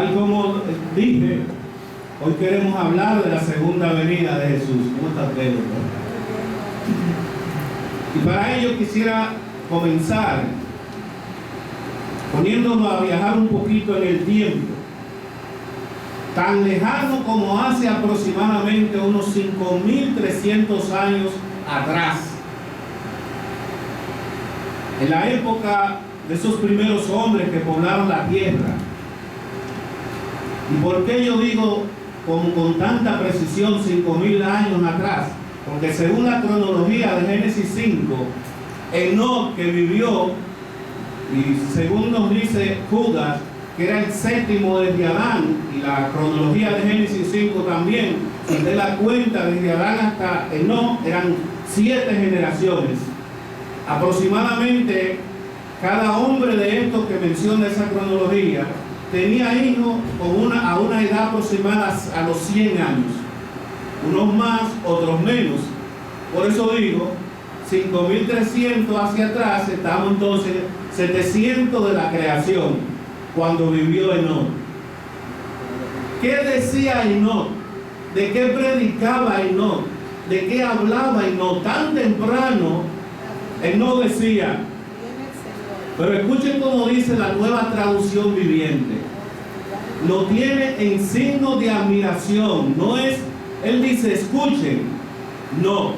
Tal como dije, hoy queremos hablar de la segunda venida de Jesús. ¿Cómo está Pedro? Y para ello quisiera comenzar poniéndonos a viajar un poquito en el tiempo, tan lejano como hace aproximadamente unos 5.300 años atrás, en la época de esos primeros hombres que poblaron la tierra. ¿Y por qué yo digo con tanta precisión 5.000 años atrás? Porque según la cronología de Génesis 5, Enoc, que vivió, y según nos dice Judas, que era el séptimo desde Adán, y la cronología de Génesis 5 también, si usted la cuenta desde Adán hasta Enoc, eran 7 generaciones. Aproximadamente cada hombre de estos que menciona esa cronología tenía hijos a una edad aproximada a los 100 años, unos más, otros menos. Por eso digo, 5.300 hacia atrás, estamos entonces 700 de la creación, cuando vivió Enoc. ¿Qué decía Enoc? ¿De qué predicaba Enoc? ¿De qué hablaba Enoc? Tan temprano, Enoc decía, pero escuchen cómo dice la Nueva Traducción Viviente, lo tiene en signo de admiración. No es, él dice, escuchen, no,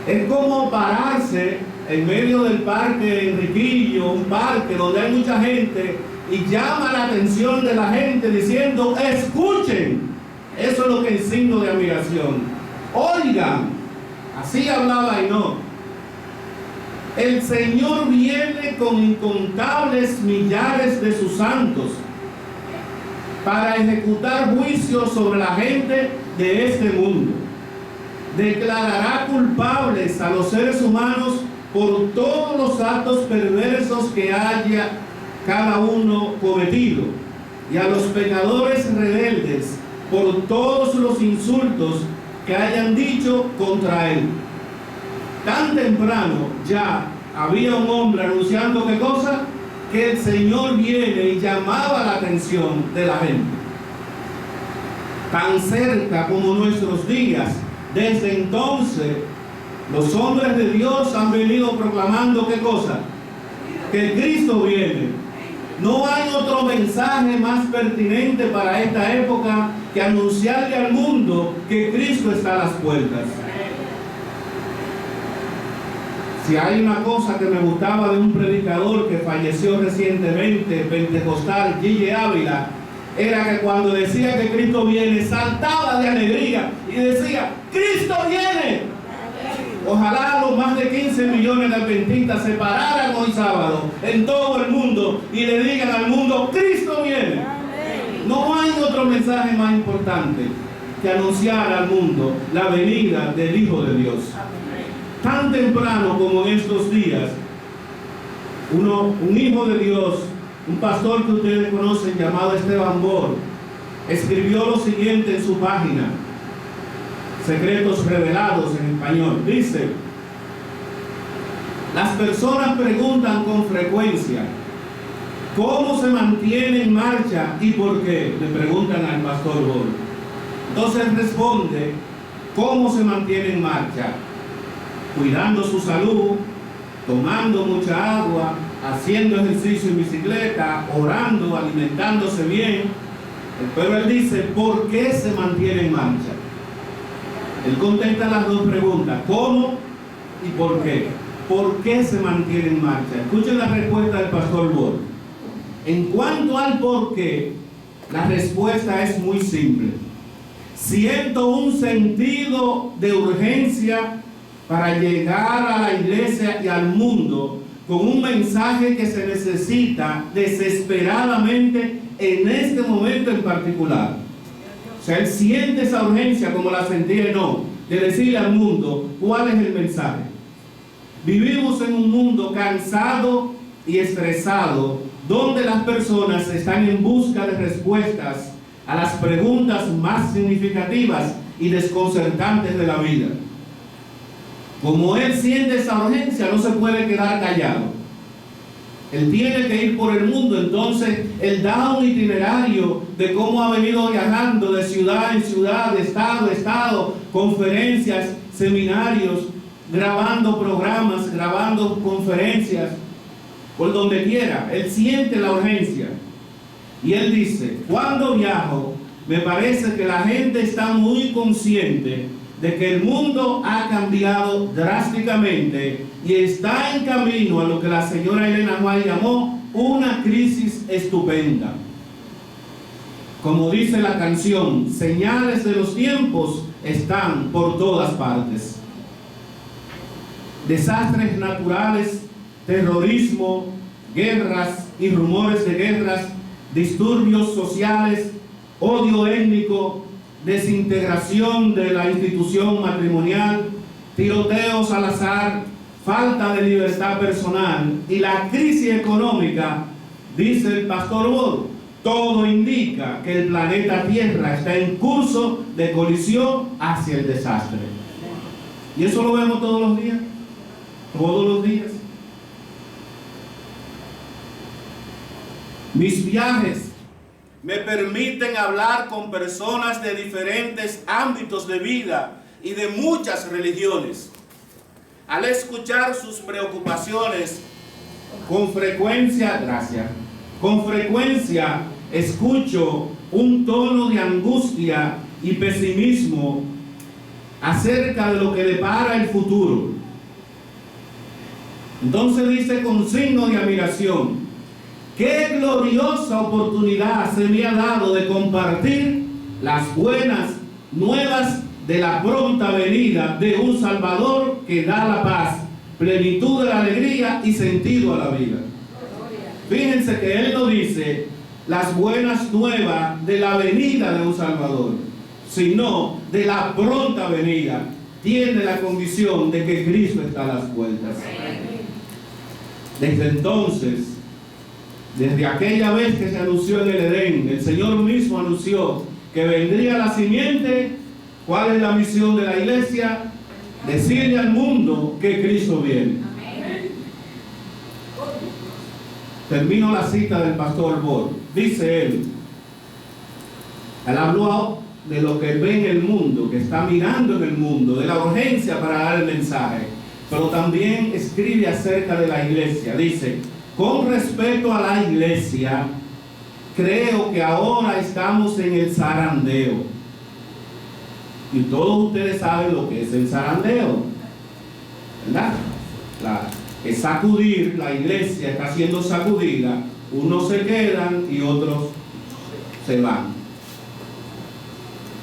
es como pararse en medio del parque Enriquillo, un parque donde hay mucha gente, y llama la atención de la gente diciendo, escuchen. Eso es lo que es signo de admiración. Oigan, así hablaba Enoc. El Señor viene con incontables millares de sus santos para ejecutar juicios sobre la gente de este mundo. Declarará culpables a los seres humanos por todos los actos perversos que haya cada uno cometido, y a los pecadores rebeldes por todos los insultos que hayan dicho contra él. Tan temprano ya había un hombre anunciando ¿qué cosa? Que el Señor viene, y llamaba la atención de la gente. Tan cerca como nuestros días, desde entonces, los hombres de Dios han venido proclamando ¿qué cosa? Que Cristo viene. No hay otro mensaje más pertinente para esta época que anunciarle al mundo que Cristo está a las puertas. Si hay una cosa que me gustaba de un predicador que falleció recientemente, pentecostal, Gille Ávila, era que cuando decía que Cristo viene, saltaba de alegría y decía, ¡Cristo viene! Ojalá los más de 15 millones de adventistas se pararan hoy sábado en todo el mundo y le digan al mundo, ¡Cristo viene! No hay otro mensaje más importante que anunciar al mundo la venida del Hijo de Dios. Tan temprano como en estos días, un hijo de Dios, un pastor que ustedes conocen llamado Esteban Bor, escribió lo siguiente en su página, Secretos Revelados en español. Dice, las personas preguntan con frecuencia, ¿cómo se mantiene en marcha y por qué? Le preguntan al pastor Bor. Entonces responde, ¿cómo se mantiene en marcha? Cuidando su salud, tomando mucha agua, haciendo ejercicio en bicicleta, orando, alimentándose bien. Pero él dice, ¿por qué se mantiene en marcha? Él contesta las dos preguntas, ¿cómo y por qué? ¿Por qué se mantiene en marcha? Escuchen la respuesta del pastor Bor. En cuanto al por qué, la respuesta es muy simple. Siento un sentido de urgencia para llegar a la iglesia y al mundo con un mensaje que se necesita desesperadamente en este momento en particular. O sea, él siente esa urgencia como la sentía Enoc, de decirle al mundo cuál es el mensaje. Vivimos en un mundo cansado y estresado, donde las personas están en busca de respuestas a las preguntas más significativas y desconcertantes de la vida. Como él siente esa urgencia, no se puede quedar callado. Él tiene que ir por el mundo. Entonces él da un itinerario de cómo ha venido viajando de ciudad en ciudad, de estado en estado, conferencias, seminarios, grabando programas, grabando conferencias, por donde quiera. Él siente la urgencia. Y él dice: cuando viajo, me parece que la gente está muy consciente de que el mundo ha cambiado drásticamente y está en camino a lo que la señora Elena White llamó una crisis estupenda. Como dice la canción, señales de los tiempos están por todas partes. Desastres naturales, terrorismo, guerras y rumores de guerras, disturbios sociales, odio étnico, desintegración de la institución matrimonial, tiroteos al azar, falta de libertad personal y la crisis económica, dice el pastor Bor, todo indica que el planeta Tierra está en curso de colisión hacia el desastre. Y eso lo vemos todos los días, todos los días. Mis viajes me permiten hablar con personas de diferentes ámbitos de vida y de muchas religiones. Al escuchar sus preocupaciones, con frecuencia escucho un tono de angustia y pesimismo acerca de lo que depara el futuro. Entonces dice con signo de admiración: qué gloriosa oportunidad se me ha dado de compartir las buenas nuevas de la pronta venida de un Salvador que da la paz, plenitud de la alegría y sentido a la vida. Fíjense que él no dice las buenas nuevas de la venida de un Salvador, sino de la pronta venida. Tiene la condición de que Cristo está a las puertas. Desde entonces, desde aquella vez que se anunció en el Edén, el Señor mismo anunció que vendría la simiente. ¿Cuál es la misión de la iglesia? Decirle al mundo que Cristo viene. Termino la cita del pastor Bor. Dice él habló de lo que ve en el mundo, que está mirando en el mundo, de la urgencia para dar el mensaje, pero también escribe acerca de la iglesia. Dice: con respecto a la iglesia, creo que ahora estamos en el zarandeo. Y todos ustedes saben lo que es el zarandeo, ¿verdad? Es sacudir. La iglesia está siendo sacudida. Unos se quedan y otros se van.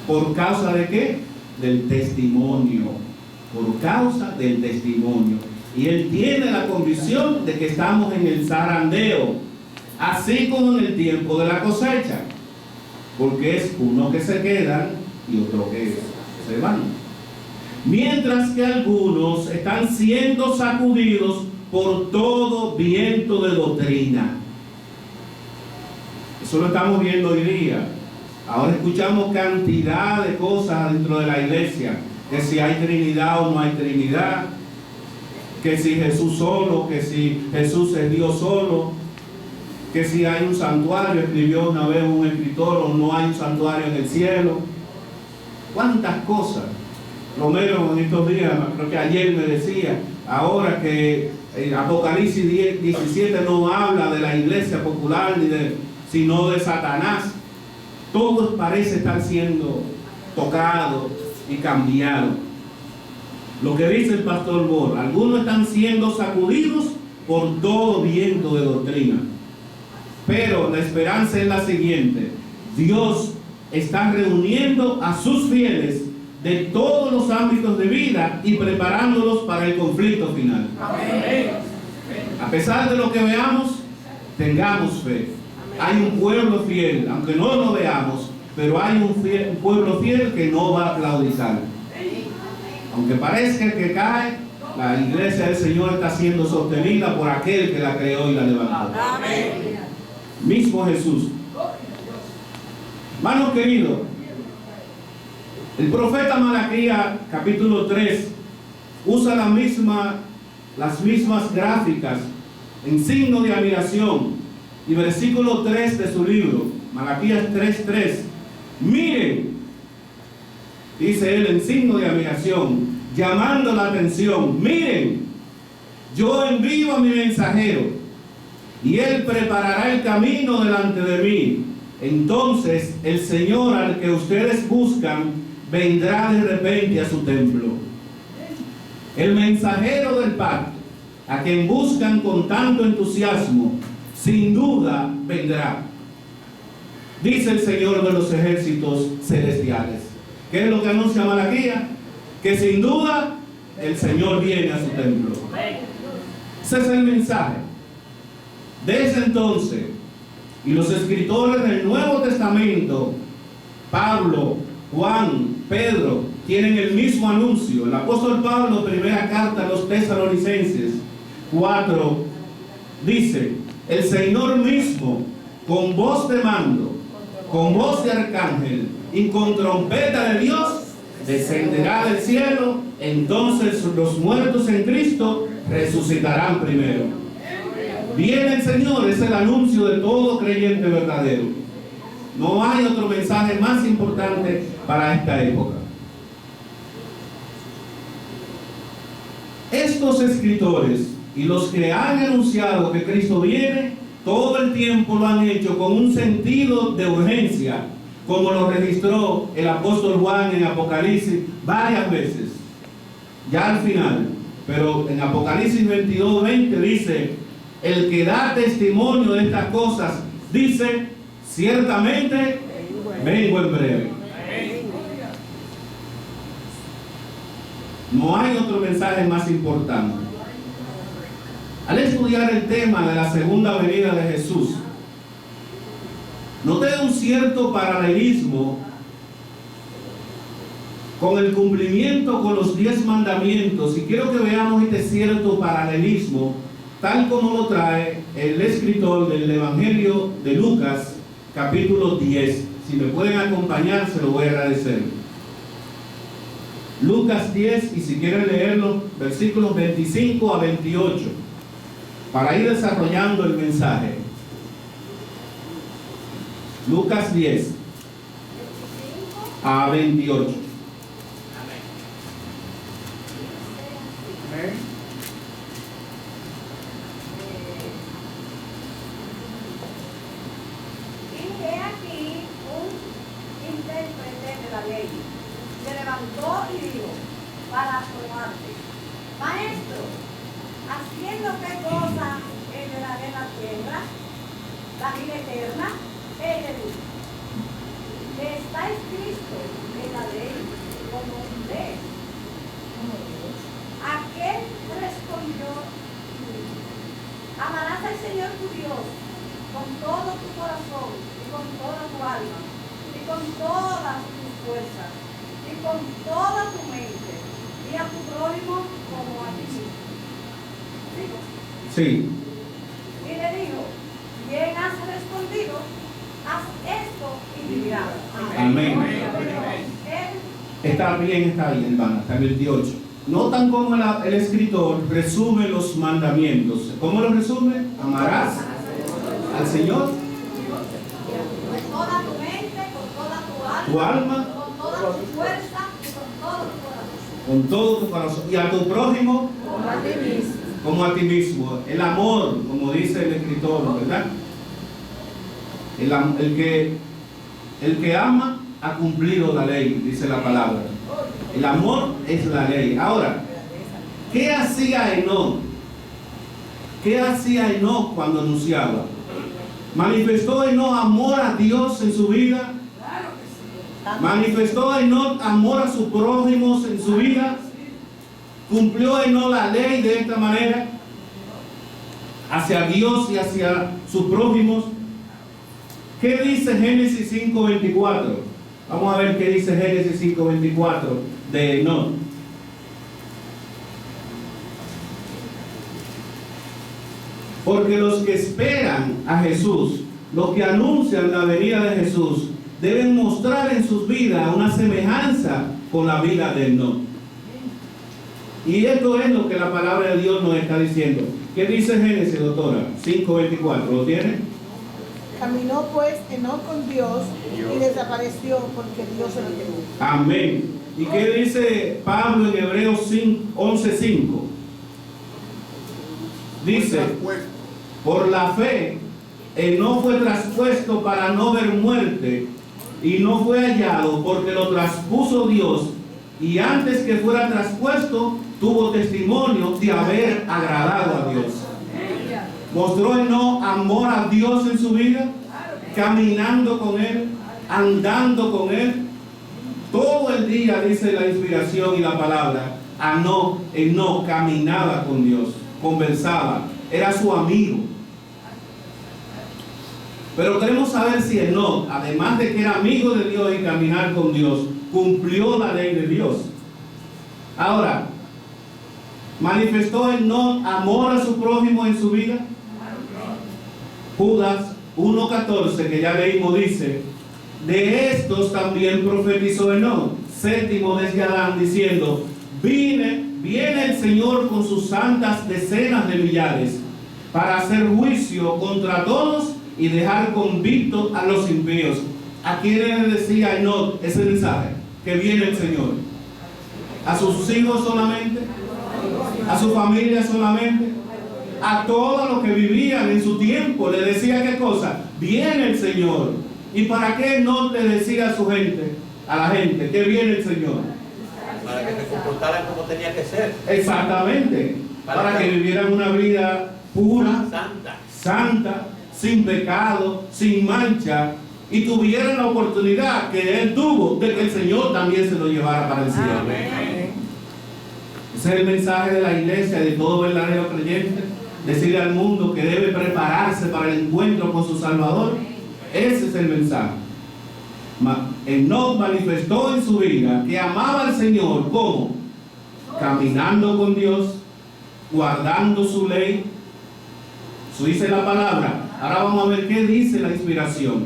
¿Por causa de qué? Del testimonio. Por causa del testimonio. Y él tiene la convicción de que estamos en el zarandeo, así como en el tiempo de la cosecha, porque es unos que se quedan y otros que se van. Mientras que algunos están siendo sacudidos por todo viento de doctrina. Eso lo estamos viendo hoy día. Ahora escuchamos cantidad de cosas dentro de la iglesia, que si hay Trinidad o no hay Trinidad, que si Jesús solo, que si Jesús es Dios solo, que si hay un santuario, escribió una vez un escritor, o no hay un santuario en el cielo. ¿Cuántas cosas? Romero en estos días, creo que ayer me decía, ahora que Apocalipsis 17 no habla de la iglesia popular, sino de Satanás. Todo parece estar siendo tocado y cambiado. Lo que dice el pastor Bor: algunos están siendo sacudidos por todo viento de doctrina. Pero la esperanza es la siguiente: Dios está reuniendo a sus fieles de todos los ámbitos de vida y preparándolos para el conflicto final. Amén. A pesar de lo que veamos, tengamos fe. Hay un pueblo fiel, aunque no lo veamos, pero hay un pueblo fiel que no va a claudicar. Aunque parezca que cae, la iglesia del Señor está siendo sostenida por aquel que la creó y la levantó. Amén. Mismo Jesús. Hermanos queridos, el profeta Malaquías, capítulo 3, usa las mismas gráficas en signo de admiración. Y versículo 3 de su libro, Malaquías 3:3, miren, dice él en signo de admiración, llamando la atención, miren, yo envío a mi mensajero, y él preparará el camino delante de mí. Entonces el Señor al que ustedes buscan vendrá de repente a su templo. El mensajero del pacto, a quien buscan con tanto entusiasmo, sin duda vendrá, dice el Señor de los ejércitos celestiales. ¿Qué es lo que anuncia Malaquías? Que sin duda el Señor viene a su templo. Ese es el mensaje. Desde entonces, y los escritores del Nuevo Testamento, Pablo, Juan, Pedro, tienen el mismo anuncio. El apóstol Pablo, primera carta a los Tesalonicenses 4, dice, el Señor mismo, con voz de mando, con voz de arcángel y con trompeta de Dios, descenderá del cielo. Entonces los muertos en Cristo resucitarán primero. Viene el Señor, es el anuncio de todo creyente verdadero. No hay otro mensaje más importante para esta época. Estos escritores y los que han anunciado que Cristo viene, todo el tiempo lo han hecho con un sentido de urgencia, como lo registró el apóstol Juan en Apocalipsis varias veces, ya al final. Pero en Apocalipsis 22:20 dice, el que da testimonio de estas cosas, dice, ciertamente vengo en breve. No hay otro mensaje más importante. Al estudiar el tema de la segunda venida de Jesús, noté un cierto paralelismo con el cumplimiento con los 10 mandamientos, y quiero que veamos este cierto paralelismo tal como lo trae el escritor del Evangelio de Lucas, capítulo 10. Si me pueden acompañar, se lo voy a agradecer. Lucas 10, y si quieren leerlo, versículos 25 a 28, para ir desarrollando el mensaje. Lucas 10 a 28. Se levantó y dijo, para probarte, maestro, ¿haciendo qué cosa heredaré la tierra, la vida eterna? Él le dijo, que está escrito en la ley como un rey. Aquel respondió, amarás al Señor tu Dios con todo tu corazón y con toda tu alma y con todas tus fuerzas y con toda tu mente, y a tu prójimo como a ti mismo. ¿Digo? Sí. Y le dijo, bien has respondido, haz esto y vivirás. Amén. Él Está bien, hermana, está en el 28. Notan cómo el escritor resume los mandamientos. ¿Cómo lo resume? Amarás al Señor con toda tu mente, con toda tu alma, con toda tu fuerza y con todo tu corazón. con todo tu corazón, y a tu prójimo Como a ti mismo. como a ti mismo. El amor, como dice el escritor, ¿verdad? El que ama ha cumplido la ley, dice la palabra. El amor es la ley. Ahora, ¿qué hacía Enoc? ¿Qué hacía Enoc cuando anunciaba? ¿Manifestó Enoc amor a Dios en su vida? ¿Manifestó Enoc amor a sus prójimos en su vida? ¿Cumplió Enoc la ley de esta manera? Hacia Dios y hacia sus prójimos. ¿Qué dice Génesis 5:24? Vamos a ver qué dice Génesis 5:24 de Enoc. Porque los que esperan a Jesús, los que anuncian la venida de Jesús, deben mostrar en sus vidas una semejanza con la vida de Enoc. Y esto es lo que la palabra de Dios nos está diciendo. ¿Qué dice Génesis, doctora? 5:24, ¿lo tiene? Caminó pues Enoc con Dios y desapareció porque Dios se lo llevó. Amén. ¿Y qué dice Pablo en Hebreos 11:5? Dice, por la fe, Enoc fue traspuesto para no ver muerte y no fue hallado porque lo traspuso Dios, y antes que fuera traspuesto tuvo testimonio de haber agradado a Dios. ¿Mostró Enoc amor a Dios en su vida? Caminando con Él, andando con Él. Todo el día, dice la inspiración y la palabra, Enoc caminaba con Dios, conversaba, era su amigo. Pero queremos saber si Enoc, además de que era amigo de Dios y caminar con Dios, cumplió la ley de Dios. Ahora, ¿manifestó Enoc amor a su prójimo en su vida? Judas 1:14, que ya leímos, dice, de estos también profetizó Enoc, séptimo desde Adán, diciendo, viene el Señor con sus santas decenas de millares para hacer juicio contra todos y dejar convictos a los impíos. ¿A quién le decía Enoc ese mensaje? Que viene el Señor. ¿A sus hijos solamente? ¿A su familia solamente? A todos los que vivían en su tiempo le decía qué cosa, viene el Señor. ¿Y para qué no le decía a su gente, a la gente, que viene el Señor? Para que se comportaran como tenía que ser. Exactamente, para que vivieran una vida pura, santa, sin pecado, sin mancha, y tuvieran la oportunidad que él tuvo de que el Señor también se lo llevara para el cielo. Ese es el mensaje de la iglesia, de todo verdadero creyente. Decirle al mundo que debe prepararse para el encuentro con su Salvador. Ese es el mensaje. Enoc manifestó en su vida que amaba al Señor. ¿Cómo? Caminando con Dios, guardando su ley. Eso dice la palabra. Ahora vamos a ver qué dice la inspiración.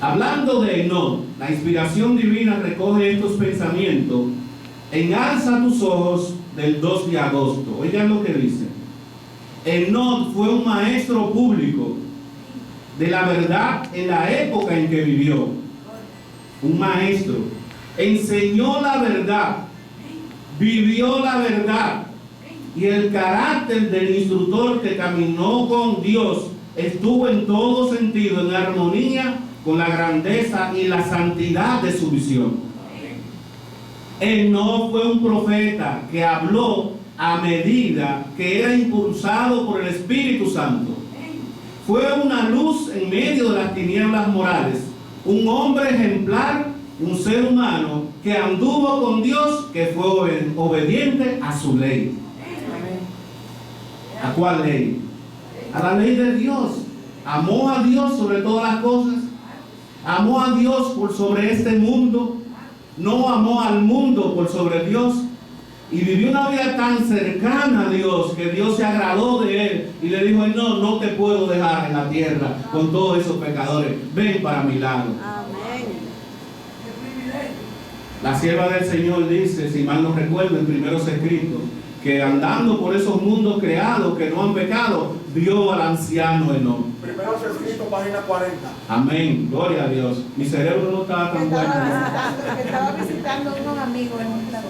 Hablando de Enoc, la inspiración divina recoge estos pensamientos en Alza tus ojos del 2 de agosto. Oigan lo que dice. Enoc fue un maestro público de la verdad en la época en que vivió. Un maestro. Enseñó la verdad, vivió la verdad, y el carácter del instructor que caminó con Dios estuvo en todo sentido en armonía con la grandeza y la santidad de su visión. Enoc fue un profeta que habló a medida que era impulsado por el Espíritu Santo. Fue una luz en medio de las tinieblas morales, un hombre ejemplar, un ser humano que anduvo con Dios, que fue obediente a su ley. ¿A cuál ley? A la ley de Dios. Amó a Dios sobre todas las cosas, amó a Dios por sobre este mundo, no amó al mundo por sobre Dios. Y vivió una vida tan cercana a Dios que Dios se agradó de él y le dijo: no te puedo dejar en la tierra con todos esos pecadores, ven para mi lado. Amén. La sierva del Señor dice, si mal no recuerdo, en primeros escritos, que andando por esos mundos creados que no han pecado, vio al anciano Enoc. Primeros escritos, página 40. Amén, gloria a Dios. Mi cerebro no estaba tan bueno. Estaba visitando unos amigos en un plato.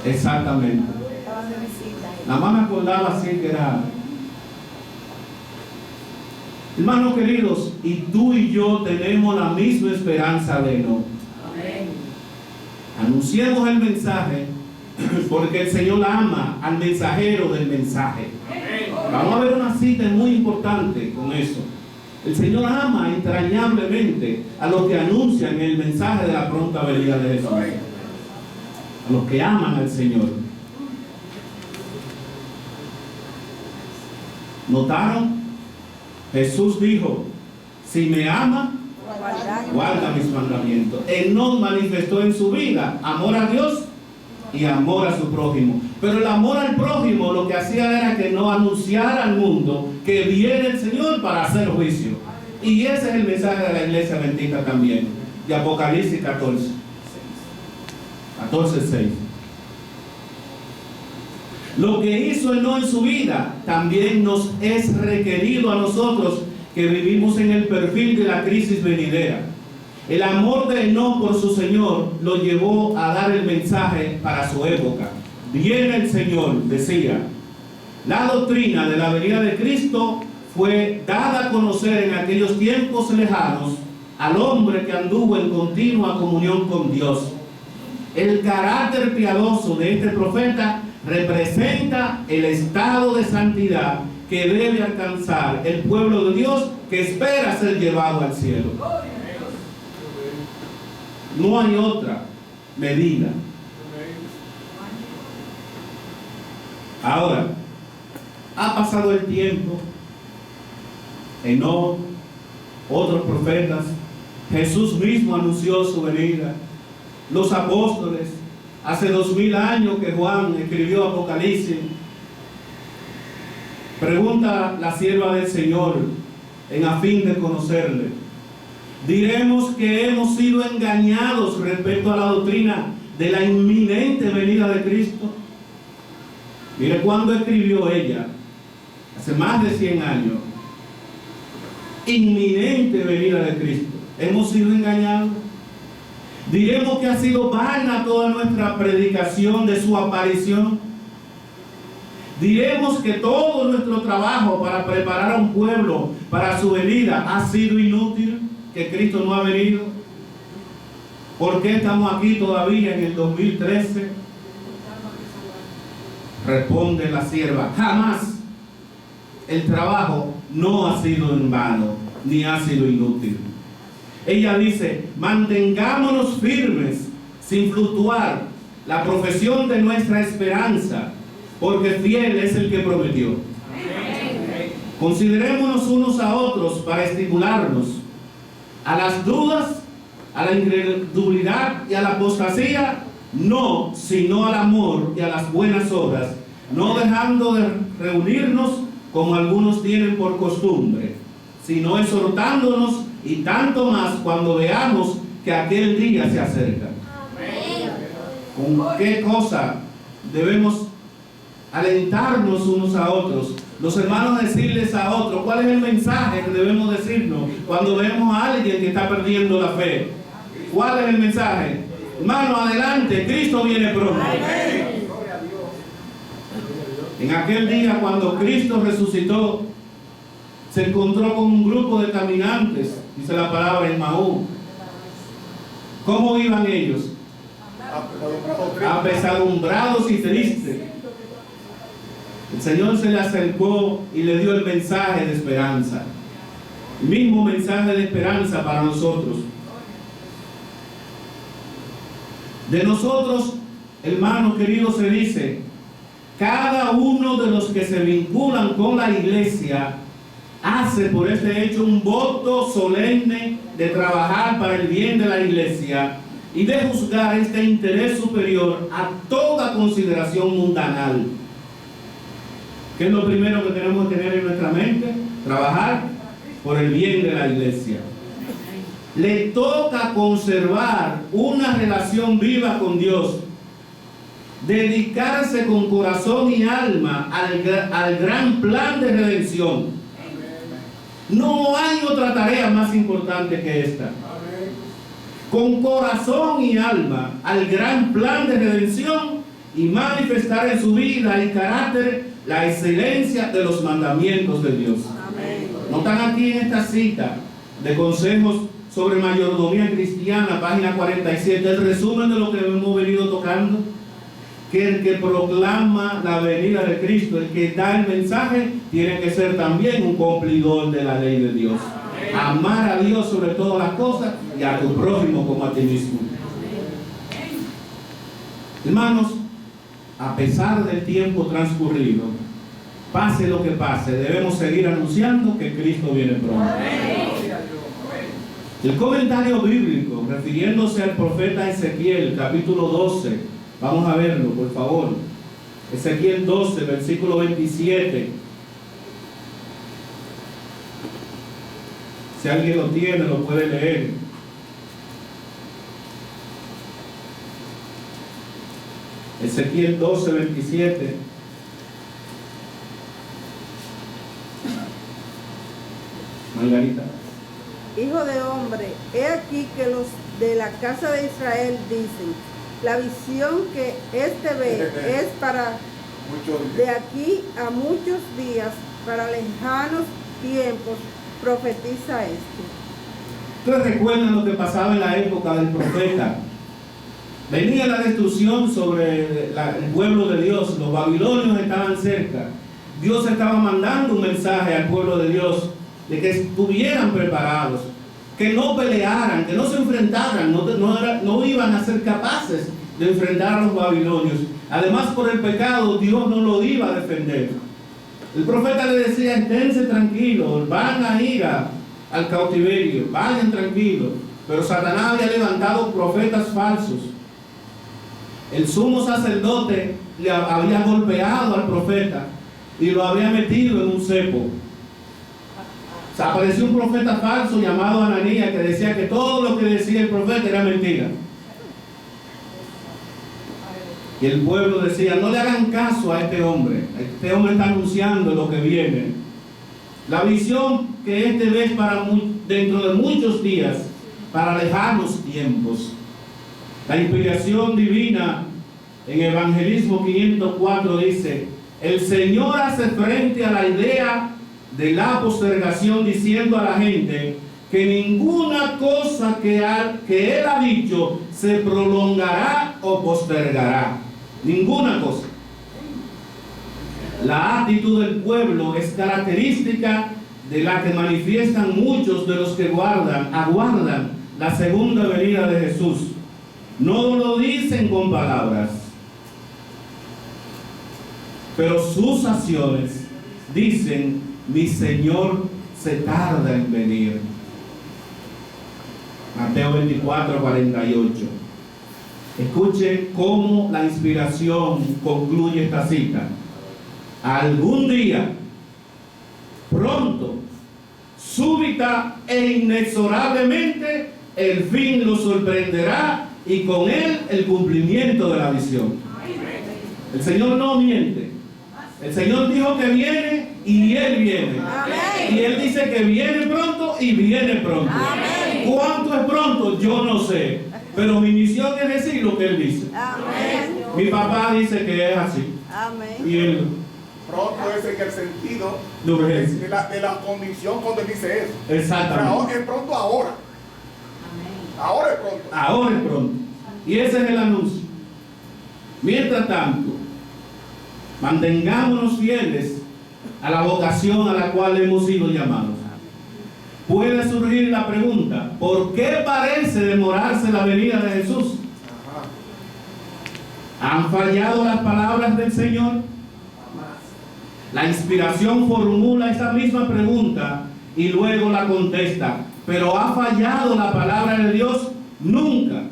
Exactamente. Estaban de visita. Nada más me acordaba así que era. Hermanos queridos, y tú y yo tenemos la misma esperanza de Enoc. Anunciemos el mensaje, porque el Señor ama al mensajero del mensaje. Vamos a ver una cita muy importante con eso. El Señor ama entrañablemente a los que anuncian el mensaje de la pronta venida de Jesús. A los que aman al Señor. ¿Notaron? Jesús dijo: si me ama, guarda mis mandamientos. Enoc manifestó en su vida amor a Dios y amor a su prójimo. Pero el amor al prójimo lo que hacía era que no anunciara al mundo que viene el Señor para hacer juicio. Y ese es el mensaje de la iglesia bendita también, de Apocalipsis 14:6. Lo que hizo Enoc en su vida también nos es requerido a nosotros que vivimos en el perfil de la crisis venidera. El amor de Enoc por su Señor lo llevó a dar el mensaje para su época. Viene el Señor, decía. La doctrina de la venida de Cristo fue dada a conocer en aquellos tiempos lejanos al hombre que anduvo en continua comunión con Dios. El carácter piadoso de este profeta representa el estado de santidad que debe alcanzar el pueblo de Dios que espera ser llevado al cielo. No hay otra medida. Ahora, ha pasado el tiempo, Enoc, otros profetas, Jesús mismo anunció su venida, los apóstoles, hace 2000 años que Juan escribió Apocalipsis. Pregunta la sierva del Señor en a fin de conocerle. Diremos que hemos sido engañados respecto a la doctrina de la inminente venida de Cristo. Mire cuándo escribió ella, hace más de 100 años. Inminente venida de Cristo. ¿Hemos sido engañados? Diremos que ha sido vana toda nuestra predicación de su aparición. Diremos que todo nuestro trabajo para preparar a un pueblo para su venida ha sido inútil, que Cristo no ha venido. ¿Por qué estamos aquí todavía en el 2013? Responde la sierva, jamás. El trabajo no ha sido en vano, ni ha sido inútil. Ella dice, mantengámonos firmes, sin fluctuar, la profesión de nuestra esperanza, porque fiel es el que prometió. Considerémonos unos a otros para estimularnos a las dudas, a la incredulidad y a la apostasía, no, sino al amor y a las buenas obras, no dejando de reunirnos como algunos tienen por costumbre, sino exhortándonos, y tanto más cuando veamos que aquel día se acerca. ¿Con qué cosa debemos alentarnos unos a otros? Los hermanos decirles a otros, ¿cuál es el mensaje que debemos decirnos cuando vemos a alguien que está perdiendo la fe? ¿Cuál es el mensaje? Hermano, adelante, Cristo viene pronto. En aquel día cuando Cristo resucitó, se encontró con un grupo de caminantes, dice la palabra en Maú. ¿Cómo iban ellos? Apesadumbrados y tristes. El Señor se le acercó y le dio el mensaje de esperanza. El mismo mensaje de esperanza para nosotros. De nosotros, hermanos queridos, se dice, cada uno de los que se vinculan con la iglesia hace por este hecho un voto solemne de trabajar para el bien de la iglesia y de juzgar este interés superior a toda consideración mundanal. ¿Qué es lo primero que tenemos que tener en nuestra mente? Trabajar por el bien de la iglesia. Le toca conservar una relación viva con Dios, dedicarse con corazón y alma al gran plan de redención. No hay otra tarea más importante que esta. Con corazón y alma al gran plan de redención y manifestar en su vida y carácter la excelencia de los mandamientos de Dios. Notan aquí en esta cita de consejos sobre mayordomía cristiana, página 47, el resumen de lo que hemos venido tocando, que el que proclama la venida de Cristo, el que da el mensaje, tiene que ser también un cumplidor de la ley de Dios. Amar a Dios sobre todas las cosas y a tu prójimo como a ti mismo. Hermanos, a pesar del tiempo transcurrido, pase lo que pase, debemos seguir anunciando que Cristo viene pronto. El comentario bíblico, refiriéndose al profeta Ezequiel, capítulo 12, vamos a verlo, por favor. Ezequiel 12, versículo 27. Si alguien lo tiene, lo puede leer. Ezequiel 12, 27. Margarita. Hijo de hombre, he aquí que los de la casa de Israel dicen, la visión que éste ve es para de aquí a muchos días, para lejanos tiempos, profetiza esto. Ustedes recuerdan lo que pasaba en la época del profeta. Venía la destrucción sobre el pueblo de Dios, los babilonios estaban cerca. Dios estaba mandando un mensaje al pueblo de Dios de que estuvieran preparados, que no pelearan, que no se enfrentaran, no iban a ser capaces de enfrentar a los babilonios. Además, por el pecado, Dios no lo iba a defender. El profeta le decía, esténse tranquilos, van a ir al cautiverio, vayan tranquilos. Pero Satanás había levantado profetas falsos. El sumo sacerdote le había golpeado al profeta y lo había metido en un cepo. O sea, apareció un profeta falso llamado Ananías que decía que todo lo que decía el profeta era mentira. Y el pueblo decía, no le hagan caso a este hombre está anunciando lo que viene. La visión que este ve es para dentro de muchos días, para lejanos tiempos. La inspiración divina en Evangelismo 504 dice, el Señor hace frente a la idea de la postergación diciendo a la gente que ninguna cosa que Él ha dicho se prolongará o postergará. Ninguna cosa. La actitud del pueblo es característica de la que manifiestan muchos de los que aguardan la segunda venida de Jesús. No lo dicen con palabras, pero sus acciones dicen, mi Señor se tarda en venir. Mateo 24, 48. Escuche cómo la inspiración concluye esta cita. Algún día, pronto, súbita e inexorablemente, el fin lo sorprenderá y con él el cumplimiento de la visión. El Señor no miente. El Señor dijo que viene y Él viene. Amén. Y Él dice que viene pronto y viene pronto. Amén. ¿Cuánto es pronto? Yo no sé. Pero mi misión es decir lo que Él dice. Amén. Mi papá dice que es así. Amén. Y Él... Pronto es en el sentido de urgencia. de la condición cuando Él dice eso. Exactamente. Pero es pronto ahora. Ahora es pronto. Ahora es pronto. Y ese es el anuncio. Mientras tanto, mantengámonos fieles a la vocación a la cual hemos sido llamados. Puede surgir la pregunta, ¿por qué parece demorarse la venida de Jesús? ¿Han fallado las palabras del Señor? La inspiración formula esa misma pregunta y luego la contesta. Pero ¿ha fallado la palabra de Dios? Nunca.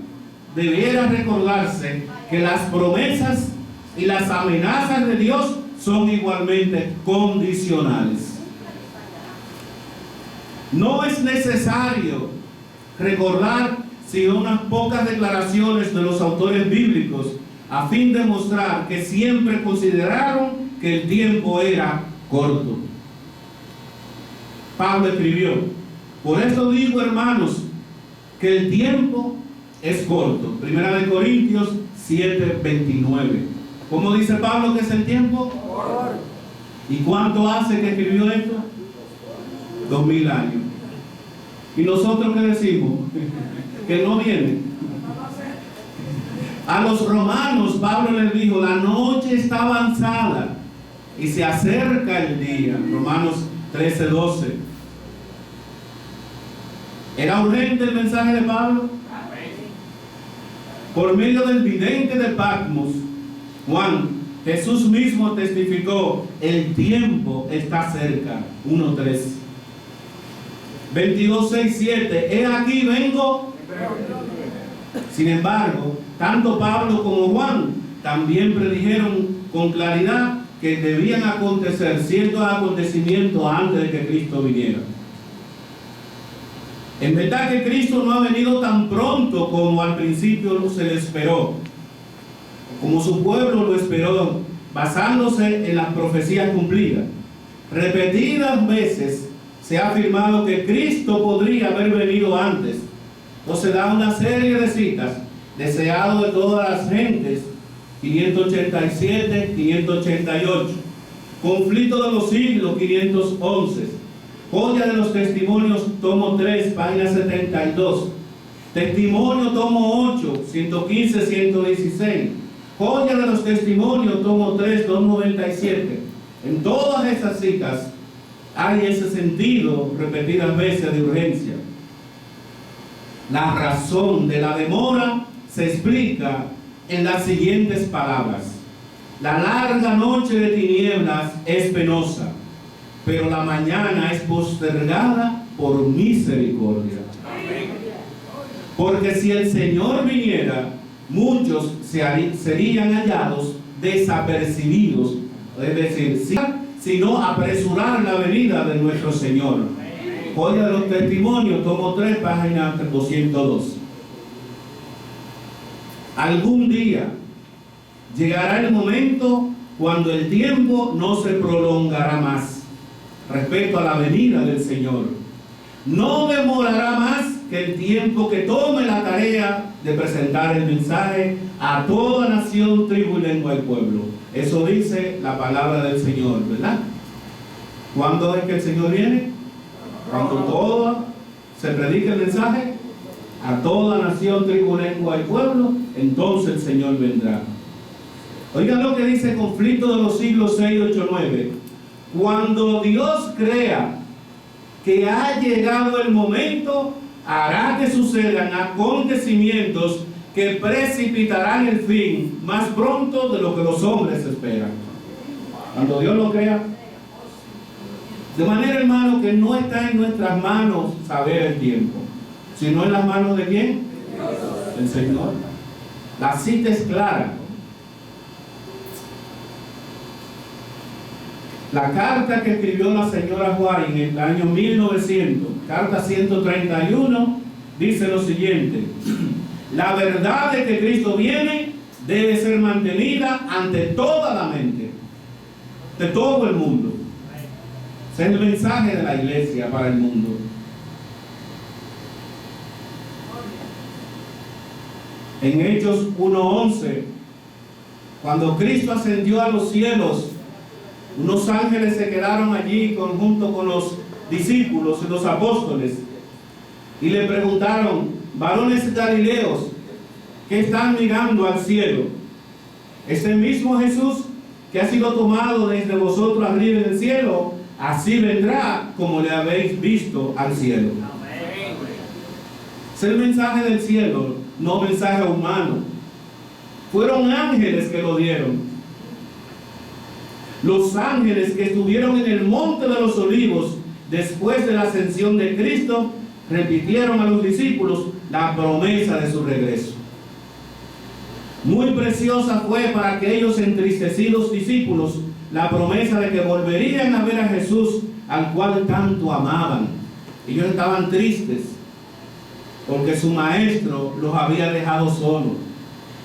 Debiera recordarse que las promesas y las amenazas de Dios son igualmente condicionales. No es necesario recordar sino unas pocas declaraciones de los autores bíblicos a fin de mostrar que siempre consideraron que el tiempo era corto. Pablo escribió, por eso digo, hermanos, que el tiempo es corto. Primera de Corintios 7:29. ¿Cómo dice Pablo que es el tiempo? Corto. ¿Y cuánto hace que escribió esto? 2000 años. ¿Y nosotros qué decimos? Que no viene. A los romanos Pablo les dijo, la noche está avanzada y se acerca el día. Romanos 13:12. ¿Era urgente el mensaje de Pablo? Por medio del vidente de Patmos, Juan, Jesús mismo testificó, el tiempo está cerca. 1:3. 22:6-7. He aquí vengo. Sin embargo, tanto Pablo como Juan también predijeron con claridad que debían acontecer ciertos acontecimientos antes de que Cristo viniera. En verdad que Cristo no ha venido tan pronto como al principio se le esperó, como su pueblo lo esperó, basándose en las profecías cumplidas. Repetidas veces se ha afirmado que Cristo podría haber venido antes. Entonces da una serie de citas, deseado de todas las gentes, 587, 588, Conflicto de los siglos, 511, Joya de los testimonios, tomo 3, página 72, Testimonio, tomo 8, 115, 116, Joya de los testimonios, tomo 3, 297. En todas esas citas hay ese sentido repetidas veces de urgencia. La razón de la demora se explica en las siguientes palabras: la larga noche de tinieblas es penosa, pero la mañana es postergada por misericordia. Porque si el Señor viniera, muchos serían hallados desapercibidos, es decir, sino apresurar la venida de nuestro Señor. Joya de los testimonios, tomo 3, página 202. Algún día llegará el momento cuando el tiempo no se prolongará más respecto a la venida del Señor. No demorará más que el tiempo que tome la tarea de presentar el mensaje a toda nación, tribu, lengua y pueblo. Eso dice la palabra del Señor, ¿verdad? ¿Cuándo es que el Señor viene? Cuando todo se predique el mensaje a toda nación, tribu, lengua y pueblo, entonces el Señor vendrá. Oigan lo que dice Conflicto de los siglos 6, 8, 9. Cuando Dios crea que ha llegado el momento, hará que sucedan acontecimientos que precipitarán el fin más pronto de lo que los hombres esperan. Cuando Dios lo crea. De manera, hermano, que no está en nuestras manos saber el tiempo, sino en las manos de ¿quién? El Señor. La cita es clara. La carta que escribió la señora White en el año 1900, carta 131, dice lo siguiente: la verdad de que Cristo viene debe ser mantenida ante toda la mente, de todo el mundo. Ese es el mensaje de la iglesia para el mundo. En Hechos 1:11, cuando Cristo ascendió a los cielos, unos ángeles se quedaron allí junto con los discípulos y los apóstoles y le preguntaron: varones galileos, ¿qué están mirando al cielo? Ese mismo Jesús que ha sido tomado desde vosotros arriba en el cielo, así vendrá como le habéis visto al cielo. Es el mensaje del cielo, no mensaje humano. Fueron ángeles que lo dieron. Los ángeles que estuvieron en el monte de los olivos después de la ascensión de Cristo repitieron a los discípulos la promesa de su regreso. Muy preciosa fue para aquellos entristecidos discípulos la promesa de que volverían a ver a Jesús, al cual tanto amaban. Ellos estaban tristes porque su maestro los había dejado solos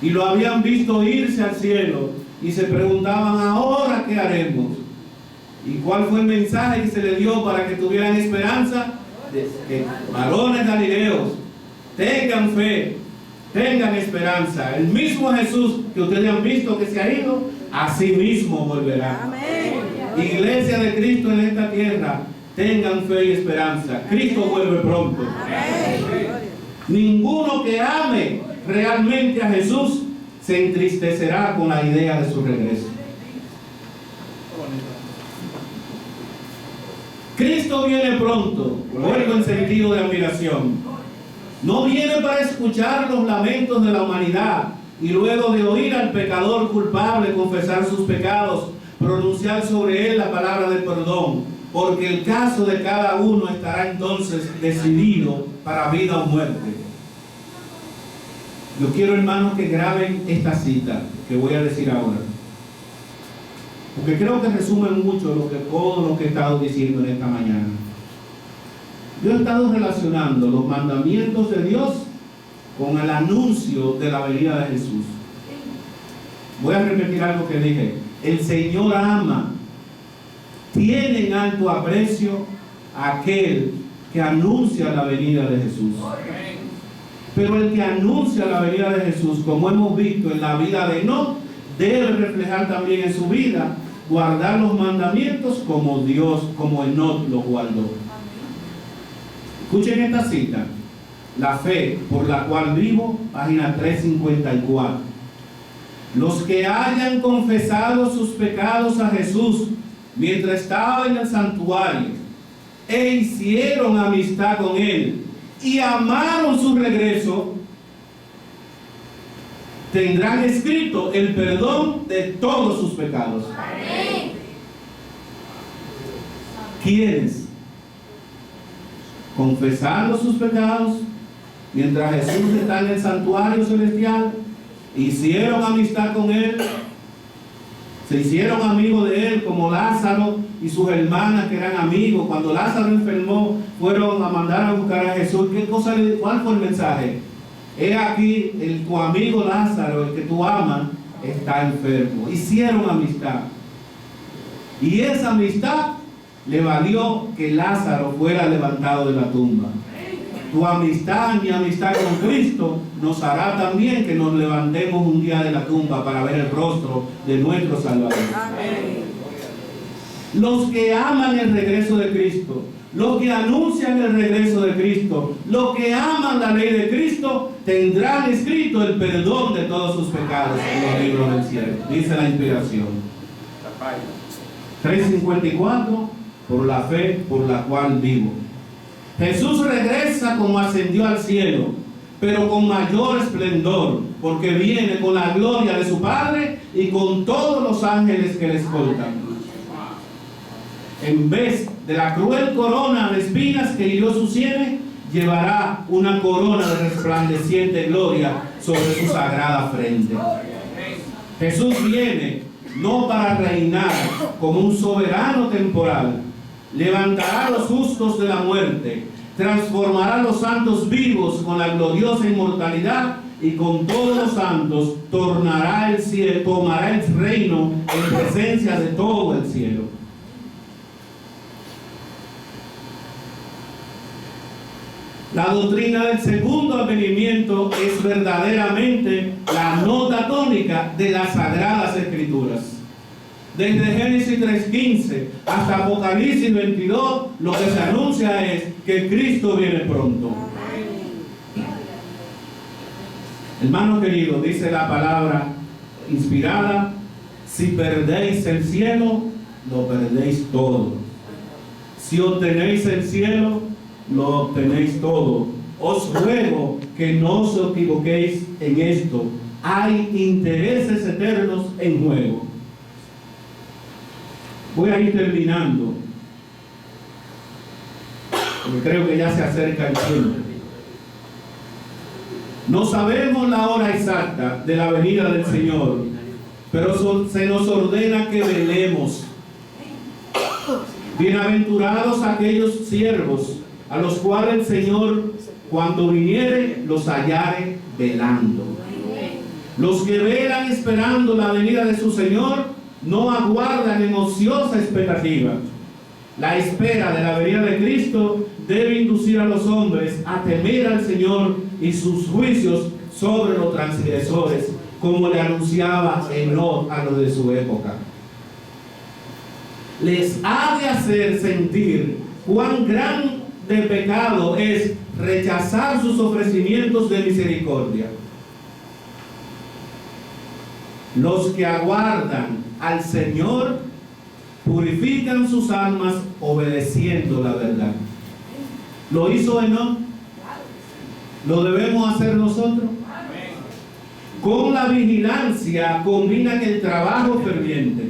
y lo habían visto irse al cielo. Y se preguntaban: ¿ahora qué haremos? ¿Y cuál fue el mensaje que se le dio para que tuvieran esperanza? Que varones galileos, tengan fe, tengan esperanza. El mismo Jesús que ustedes han visto que se ha ido, así mismo volverá. Amén. Iglesia de Cristo en esta tierra, tengan fe y esperanza. Cristo vuelve pronto. Amén. Ninguno que ame realmente a Jesús se entristecerá con la idea de su regreso. Cristo viene pronto, luego en sentido de admiración. No viene para escuchar los lamentos de la humanidad y luego de oír al pecador culpable confesar sus pecados, pronunciar sobre él la palabra de perdón, porque el caso de cada uno estará entonces decidido para vida o muerte. Yo quiero, hermanos, que graben esta cita que voy a decir ahora, porque creo que resume mucho todo lo que he estado diciendo en esta mañana. Yo he estado relacionando los mandamientos de Dios con el anuncio de la venida de Jesús. Voy a repetir algo que dije: el Señor ama, tiene en alto aprecio aquel que anuncia la venida de Jesús. Pero el que anuncia la venida de Jesús, como hemos visto en la vida de Enoc, debe reflejar también en su vida guardar los mandamientos como Dios, como Enoc los guardó. Escuchen esta cita: la fe por la cual vivo, página 354. Los que hayan confesado sus pecados a Jesús mientras estaba en el santuario e hicieron amistad con Él y amaron su regreso, tendrán escrito el perdón de todos sus pecados. Amén. ¿Quiénes? Confesando sus pecados mientras Jesús está en el santuario celestial, hicieron amistad con Él, se hicieron amigos de Él, como Lázaro y sus hermanas que eran amigos. Cuando Lázaro enfermó, fueron a mandar a buscar a Jesús. ¿Cuál fue el mensaje? He aquí, tu amigo Lázaro, el que tú amas, está enfermo. Hicieron amistad. Y esa amistad le valió que Lázaro fuera levantado de la tumba. Tu amistad, mi amistad con Cristo, nos hará también que nos levantemos un día de la tumba para ver el rostro de nuestro Salvador. Amén. Los que aman el regreso de Cristo, los que anuncian el regreso de Cristo, los que aman la ley de Cristo, tendrán escrito el perdón de todos sus pecados en los libros del cielo. Dice la inspiración. 354, por la fe por la cual vivo. Jesús regresa como ascendió al cielo, pero con mayor esplendor, porque viene con la gloria de su Padre y con todos los ángeles que le escoltan. En vez de la cruel corona de espinas que hirió su sienes, llevará una corona de resplandeciente gloria sobre su sagrada frente. Jesús viene no para reinar como un soberano temporal. Levantará a los justos de la muerte, transformará a los santos vivos con la gloriosa inmortalidad y con todos los santos tomará el reino en presencia de todo el cielo. La doctrina del segundo advenimiento es verdaderamente la nota tónica de las Sagradas Escrituras. Desde Génesis 3:15 hasta Apocalipsis 22, lo que se anuncia es que Cristo viene pronto. Hermano querido, dice la palabra inspirada: si perdéis el cielo, lo perdéis todo. Si obtenéis el cielo, lo obtenéis todo. Os ruego que no os equivoquéis en esto. Hay intereses eternos en juego. Voy a ir terminando, porque creo que ya se acerca el tiempo. No sabemos la hora exacta de la venida del Señor, pero se nos ordena que velemos. Bienaventurados aquellos siervos a los cuales el Señor, cuando viniere, los hallare velando. Los que velan esperando la venida de su Señor no aguardan en ociosa expectativa. La espera de la venida de Cristo debe inducir a los hombres a temer al Señor y sus juicios sobre los transgresores, como le anunciaba Enoc a los de su época. Les ha de hacer sentir cuán gran de pecado es rechazar sus ofrecimientos de misericordia. Los que aguardan al Señor purifican sus almas obedeciendo la verdad. ¿Lo hizo Enoc? ¿Lo debemos hacer nosotros? Con la vigilancia combinan el trabajo ferviente,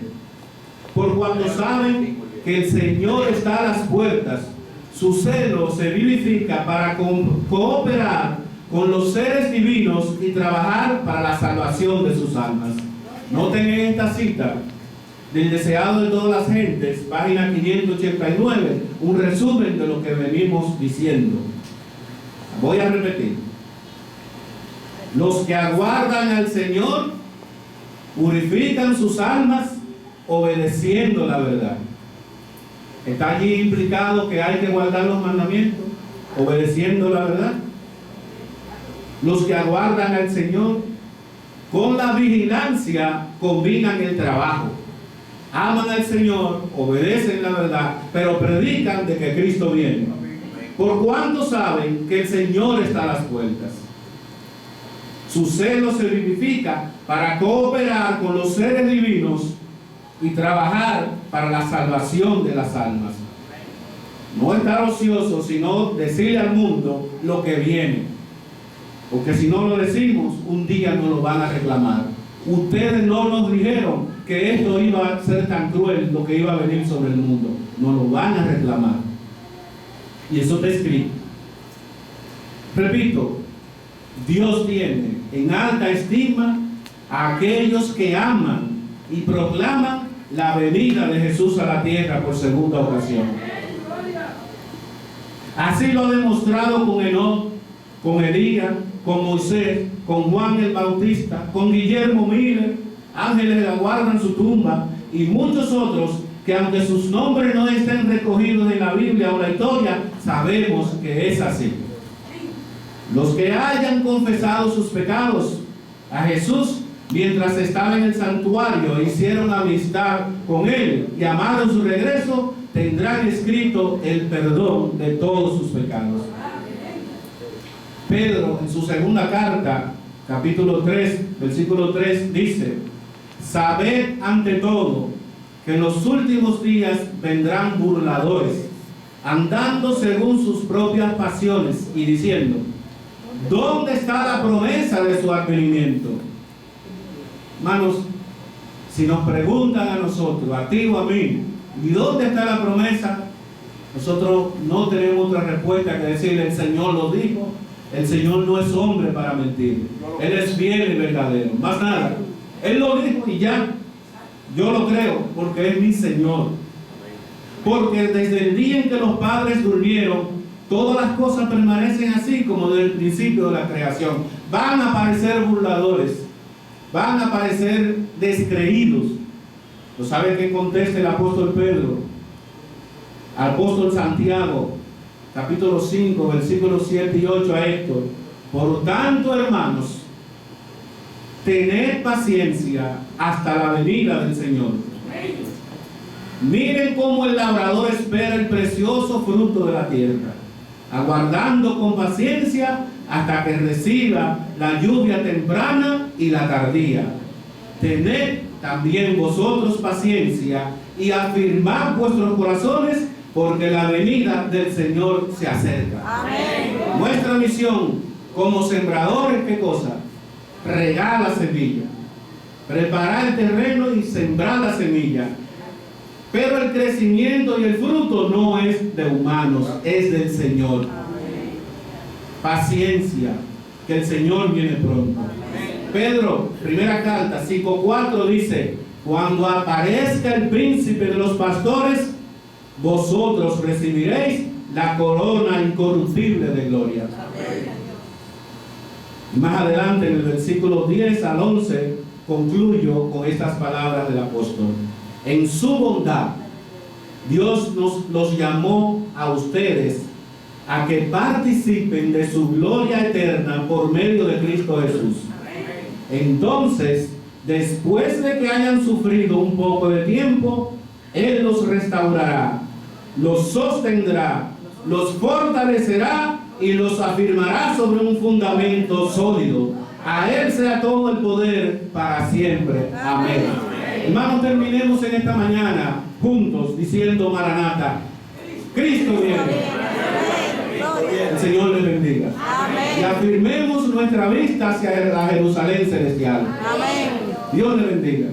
por cuanto saben que el Señor está a las puertas. Su celo se vivifica para cooperar con los seres divinos y trabajar para la salvación de sus almas. Noten en esta cita del deseado de todas las gentes, página 589, un resumen de lo que venimos diciendo. Voy a repetir. Los que aguardan al Señor purifican sus almas obedeciendo la verdad. Está allí implicado que hay que guardar los mandamientos, obedeciendo la verdad. Los que aguardan al Señor con la vigilancia combinan el trabajo. Aman al Señor, obedecen la verdad, pero predican de que Cristo viene. Por cuanto saben que el Señor está a las puertas. Su celo se vivifica para cooperar con los seres divinos y trabajar para la salvación de las almas. No estar ocioso, sino decirle al mundo lo que viene. Porque si no lo decimos, un día nos lo van a reclamar. Ustedes no nos dijeron que esto iba a ser tan cruel, lo que iba a venir sobre el mundo. Nos lo van a reclamar. Y eso está escrito. Repito, Dios tiene en alta estima a aquellos que aman y proclaman la venida de Jesús a la tierra por segunda ocasión. Así lo ha demostrado con Enoc, con Elías, con Moisés, con Juan el Bautista, con Guillermo Miller, ángeles de la guarda en su tumba, y muchos otros que aunque sus nombres no estén recogidos en la Biblia o la historia, sabemos que es así. Los que hayan confesado sus pecados a Jesús mientras estaba en el santuario, hicieron amistad con Él y amaron su regreso, tendrán escrito el perdón de todos sus pecados. Pedro, en su segunda carta, capítulo 3, versículo 3, dice: sabed ante todo que en los últimos días vendrán burladores, andando según sus propias pasiones y diciendo: ¿dónde está la promesa de su advenimiento? Hermanos, si nos preguntan a nosotros, a ti o a mí, ¿y dónde está la promesa? Nosotros no tenemos otra respuesta que decirle: el Señor lo dijo. El Señor no es hombre para mentir. Él es fiel y verdadero. Más nada. Él lo dijo y ya. Yo lo creo porque es mi Señor. Porque desde el día en que los padres durmieron, todas las cosas permanecen así como desde el principio de la creación. Van a aparecer burladores. Van a aparecer descreídos. ¿No sabe qué contesta el apóstol Pedro? Al apóstol Santiago, capítulo 5, versículos 7 y 8 a esto: por tanto, hermanos, tened paciencia hasta la venida del Señor. Miren cómo el labrador espera el precioso fruto de la tierra, aguardando con paciencia hasta que reciba la lluvia temprana y la tardía. Tened también vosotros paciencia y afirmad vuestros corazones, porque la venida del Señor se acerca. Amén. Nuestra misión como sembradores, ¿qué cosa? Regar la semilla, preparar el terreno y sembrar la semilla. Pero el crecimiento y el fruto no es de humanos, es del Señor. Amén. Paciencia, que el Señor viene pronto. Amén. Pedro, primera carta, 5:4 dice: cuando aparezca el príncipe de los pastores, vosotros recibiréis la corona incorruptible de gloria. Amén. Más adelante, en el versículo 10 al 11, concluyo con estas palabras del apóstol: en su bondad, Dios los llamó a ustedes a que participen de su gloria eterna por medio de Cristo Jesús. Entonces, después de que hayan sufrido un poco de tiempo, Él los restaurará, los sostendrá, los fortalecerá y los afirmará sobre un fundamento sólido. A Él sea todo el poder para siempre. Amén. Hermanos, terminemos en esta mañana juntos diciendo: Maranata, Cristo viene. El Señor les bendiga. Amén. Y afirmemos nuestra vista hacia la Jerusalén celestial. Amén. Dios les bendiga.